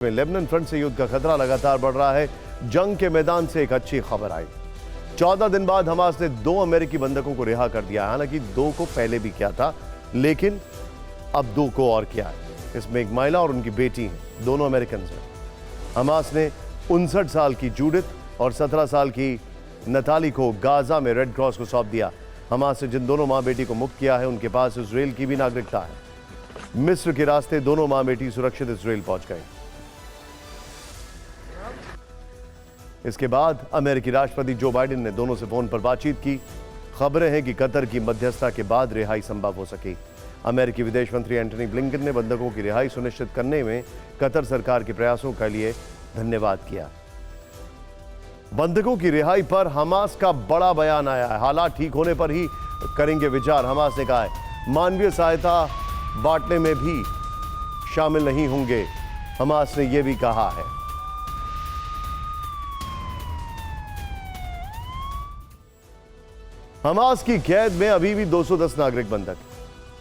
में Lebanon front से युद्ध का खतरा लगातार बढ़ रहा है। जंग के मैदान से एक अच्छी खबर आई। 14 दिन बाद हमास ने 2 अमेरिकी बंधकों को रिहा कर दिया। हालांकि 2 को पहले भी किया था, लेकिन अब 2 को और किया है। इसमें एक महिला और उनकी बेटी हैं, दोनों अमेरिकन हैं। हमास ने 59 साल की जूडिथ और 17 साल की नताली को गाजा में रेड क्रॉस को सौंप दिया। हमास ने जिन दोनों मां बेटी को मुक्त किया है, उनके पास इजराइल की भी नागरिकता है। मिस्र के रास्ते दोनों मां बेटी सुरक्षित इजराइल पहुंच गए। इसके बाद अमेरिकी राष्ट्रपति जो बाइडेन ने दोनों से फोन पर बातचीत की। खबरें हैं कि कतर की मध्यस्थता के बाद रिहाई संभव हो सकी। अमेरिकी विदेश मंत्री एंटनी ब्लिंकन ने बंधकों की रिहाई सुनिश्चित करने में कतर सरकार के प्रयासों के लिए धन्यवाद किया। बंधकों की रिहाई पर हमास का बड़ा बयान आया है। हालात ठीक होने पर ही करेंगे विचार, हमास ने कहा है। मानवीय सहायता बांटने में भी शामिल नहीं होंगे, हमास ने यह भी कहा है। हमास की कैद में अभी भी 210 नागरिक बंधक,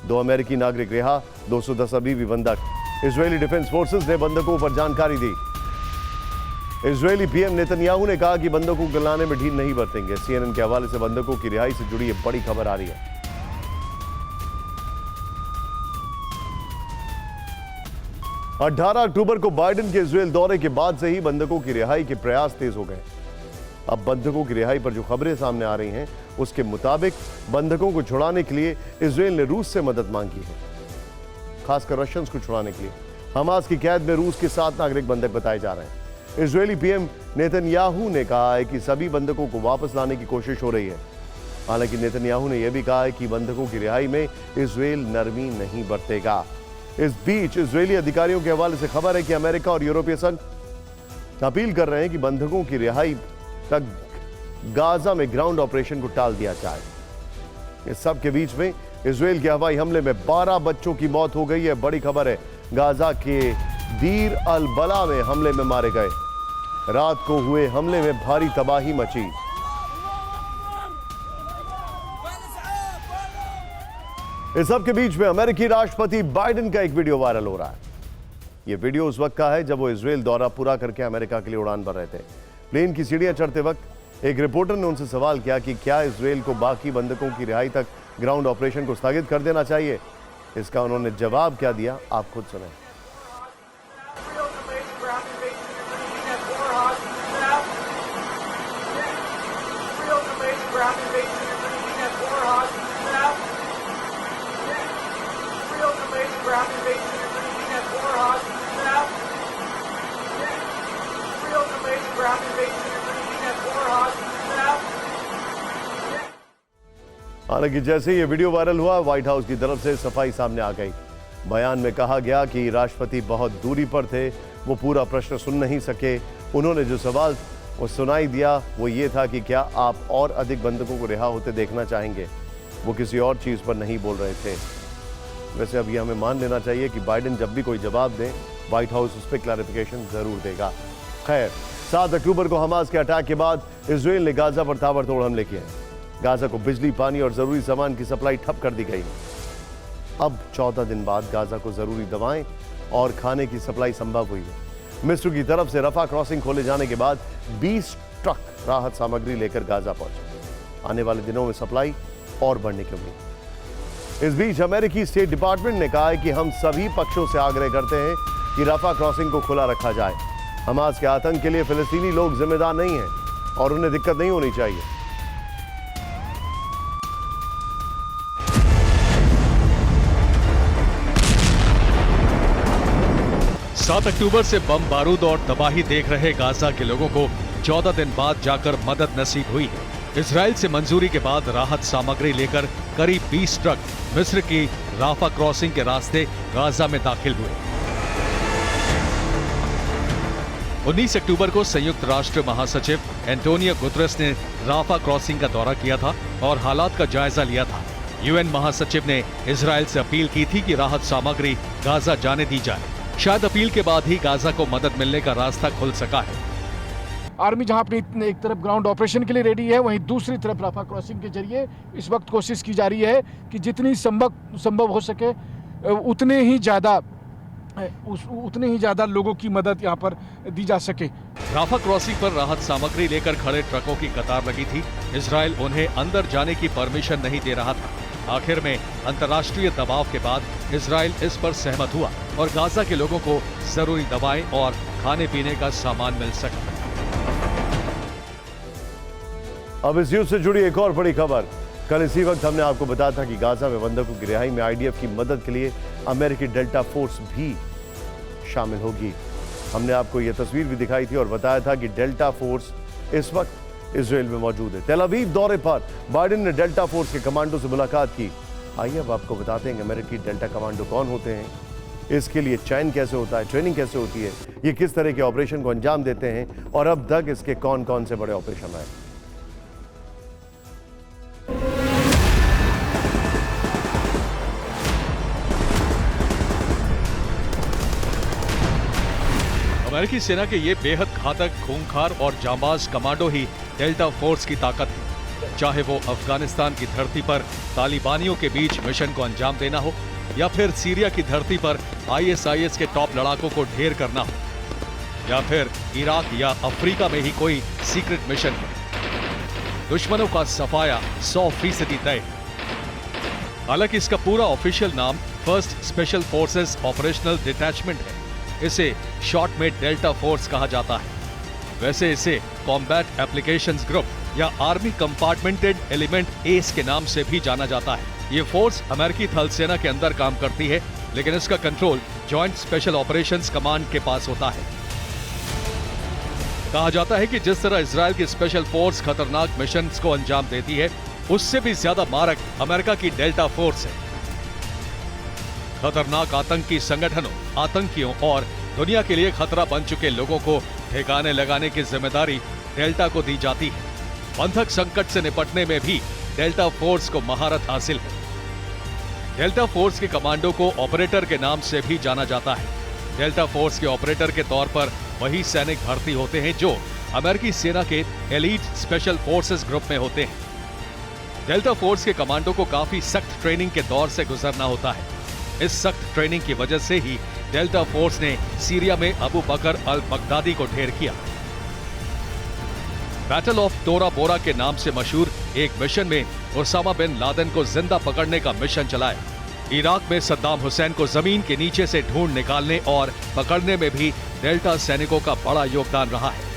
2 अमेरिकी नागरिक रिहा, 210 अभी भी बंधक। इजरायली डिफेंस फोर्सेस ने बंधकों पर जानकारी दी। इजरायली पीएम नेतन्याहू ने कहा कि बंधकों को लाने में ढील नहीं बरतेंगे। सीएनएन के हवाले से बंधकों की रिहाई से जुड़ी एक बड़ी खबर आ रही है। 18 अक्टूबर को बाइडेन के इजरायल दौरे के बाद से ही बंधकों की रिहाई के प्रयास तेज हो गए। अब बंधकों की रिहाई पर जो खबरें सामने आ रही हैं, उसके मुताबिक बंधकों को छुड़ाने के लिए इजरायल ने रूस से मदद मांगी है, खासकर रशियंस को छुड़ाने के लिए। हमास की कैद में रूस के 7 नागरिक बंधक बताए जा रहे हैं। इजरायली पीएम नेतन्याहू ने कहा है कि सभी बंधकों को वापस लाने की कोशिश हो रही है। हालांकि नेतन्याहू ने यह भी कहा है कि बंधकों की रिहाई में इजरायल नरमी नहीं बरतेगा। इस बीच इजरायली अधिकारियों के हवाले से खबर है कि अमेरिका और यूरोपीय संघ अपील कर रहे हैं कि बंधकों की रिहाई तक गाजा में ग्राउंड ऑपरेशन को टाल दिया जाए। इस सब के बीच में इजरायल के हवाई हमले में 12 बच्चों की मौत हो गई है। बड़ी खबर है, गाजा के दीर अल बला में हमले में मारे गए। रात को हुए हमले में भारी तबाही मची। इस सब के बीच में अमेरिकी राष्ट्रपति बाइडेन का एक वीडियो वायरल हो रहा है। यह वीडियो उस वक्त का है जब वो इजरायल दौरा पूरा करके अमेरिका के लिए उड़ान भर रहे थे। प्लेन की सीढ़ियां चढ़ते वक्त एक रिपोर्टर ने उनसे सवाल किया कि क्या इजरायल को बाकी बंधकों की रिहाई तक ग्राउंड ऑपरेशन को स्थगित कर देना चाहिए। इसका उन्होंने जवाब क्या दिया, आप खुद सुनें। हालांकि जैसे ये वीडियो वायरल हुआ, व्हाइट हाउस की तरफ से सफाई सामने आ गई। बयान में कहा गया कि राष्ट्रपति बहुत दूरी पर थे, वो पूरा प्रश्न सुन नहीं सके। उन्होंने जो सवाल वो सुनाई दिया वो ये था कि क्या आप और अधिक बंधकों को रिहा होते देखना चाहेंगे। वो किसी और चीज़ पर नहीं बोल रहे थे। वैसे अब ये हमें मान लेना चाहिए कि बाइडेन जब भी कोई जवाब दें, व्हाइट हाउस उस पर क्लैरिफिकेशन जरूर देगा। खैर, 7 अक्टूबर को हमास के अटैक के बाद इजरायल ने गाजा पर ताबड़तोड़ हमले किए। गाजा को बिजली, पानी और जरूरी सामान की सप्लाई ठप कर दी गई। अब 14 दिन बाद गाजा को जरूरी दवाएं और खाने की सप्लाई संभव हुई है। मिस्र की तरफ से रफा क्रॉसिंग खोले जाने के बाद 20 ट्रक राहत सामग्री लेकर गाजा पहुंचे। आने वाले दिनों में सप्लाई और बढ़ने की उम्मीद। इस बीच अमेरिकी स्टेट डिपार्टमेंट ने कहा है कि हम सभी पक्षों से आग्रह करते हैं कि रफा क्रॉसिंग को खुला रखा जाए। हमास के आतंक के लिए फिलिस्तीनी लोग जिम्मेदार नहीं हैं और उन्हें दिक्कत नहीं होनी चाहिए। 7 अक्टूबर से बम बारूद और तबाही देख रहे गाजा के लोगों को 14 दिन बाद जाकर मदद नसीब हुई है। इजराइल से मंजूरी के बाद राहत सामग्री लेकर करीब 20 ट्रक मिस्र की राफा क्रॉसिंग के रास्ते गाजा में दाखिल हुए। 19 अक्टूबर को संयुक्त राष्ट्र महासचिव एंटोनियो गुतरेस ने राफा क्रॉसिंग का दौरा किया था और हालात का जायजा लिया था। यूएन महासचिव ने इजराइल से अपील की थी कि राहत सामग्री गाजा जाने दी जाए। शायद अपील के बाद ही गाजा को मदद मिलने का रास्ता खुल सका है। आर्मी जहां अपनी एक तरफ ग्राउंड ऑपरेशन के लिए रेडी है, वहीं दूसरी तरफ राफा क्रॉसिंग के जरिए इस वक्त कोशिश की जा रही है कि जितनी संभव हो सके उतने ही ज़्यादा उतने ही ज़्यादा लोगों की मदद यहाँ पर दी जा सके। राफा क्रॉसिंग पर राहत सामग्री लेकर खड़े ट्रकों की कतार लगी थी। इजराइल उन्हें अंदर जाने की परमिशन नहीं दे रहा था। आखिर में अंतर्राष्ट्रीय दबाव के बाद इजराइल इस पर सहमत हुआ और गाजा के लोगों को जरूरी दवाएं और खाने पीने का सामान मिल सका। अब इस युद्ध से जुड़ी एक और बड़ी खबर। कल इसी वक्त हमने आपको बताया था कि गाजा में बंधकों की रिहाई में आईडीएफ की मदद के लिए अमेरिकी डेल्टा फोर्स भी शामिल होगी। हमने आपको यह तस्वीर भी दिखाई थी और बताया था कि डेल्टा फोर्स इस वक्त इजराइल में मौजूद है। तेल अवीव दौरे पर बाइडेन ने डेल्टा फोर्स के कमांडो से मुलाकात की। आइए अब आपको बताते हैं कि अमेरिकी डेल्टा कमांडो कौन होते हैं, इसके लिए चयन कैसे होता है, ट्रेनिंग कैसे होती है, ये किस तरह के ऑपरेशन को अंजाम देते हैं और अब तक इसके कौन कौन से बड़े ऑपरेशन आए। अमेरिकी सेना के ये बेहद घातक, खूंखार और जांबाज कमांडो ही डेल्टा फोर्स की ताकत है। चाहे वो अफगानिस्तान की धरती पर तालिबानियों के बीच मिशन को अंजाम देना हो या फिर सीरिया की धरती पर आईएसआईएस के टॉप लड़ाकों को ढेर करना हो या फिर इराक या अफ्रीका में ही कोई सीक्रेट मिशन हो, दुश्मनों का सफाया 100% तय। हालांकि इसका पूरा ऑफिशियल नाम first special forces operational detachment है। इसे शॉर्ट में डेल्टा फोर्स कहा जाता है। वैसे इसे कॉम्बैट एप्लीकेशंस ग्रुप या आर्मी कंपार्टमेंटेड एलिमेंट एस के नाम से भी जाना जाता है। ये फोर्स अमेरिकी थल सेना के अंदर काम करती है, लेकिन इसका control joint special operations command के पास होता है। कहा जाता है कि जिस तरह इजराइल की स्पेशल फोर्स खतरनाक मिशंस को अंजाम देती है, उससे भी ज्यादा मारक अमेरिका की डेल्टा फोर्स है। खतरनाक आतंकी संगठनों, आतंकियों और दुनिया के लिए खतरा बन चुके लोगों को ठिकाने लगाने की जिम्मेदारी डेल्टा को दी जाती है। बंधक संकट से निपटने में भी डेल्टा फोर्स को महारत हासिल है। डेल्टा फोर्स के कमांडो को ऑपरेटर के नाम से भी जाना जाता है। डेल्टा फोर्स के ऑपरेटर के तौर पर वही सैनिक भर्ती होते हैं जो अमेरिकी सेना के एलीट स्पेशल फोर्सेस ग्रुप में होते हैं। डेल्टा फोर्स के कमांडो को काफी सख्त ट्रेनिंग के दौर से गुजरना होता है। इस सख्त ट्रेनिंग की वजह से ही डेल्टा फोर्स ने सीरिया में अबू बकर अल बगदादी को ढेर किया। बैटल ऑफ तोरा बोरा के नाम से मशहूर एक मिशन में उसामा बिन लादेन को जिंदा पकड़ने का मिशन चलाया। इराक में सद्दाम हुसैन को जमीन के नीचे से ढूंढ निकालने और पकड़ने में भी डेल्टा सैनिकों का बड़ा योगदान रहा है।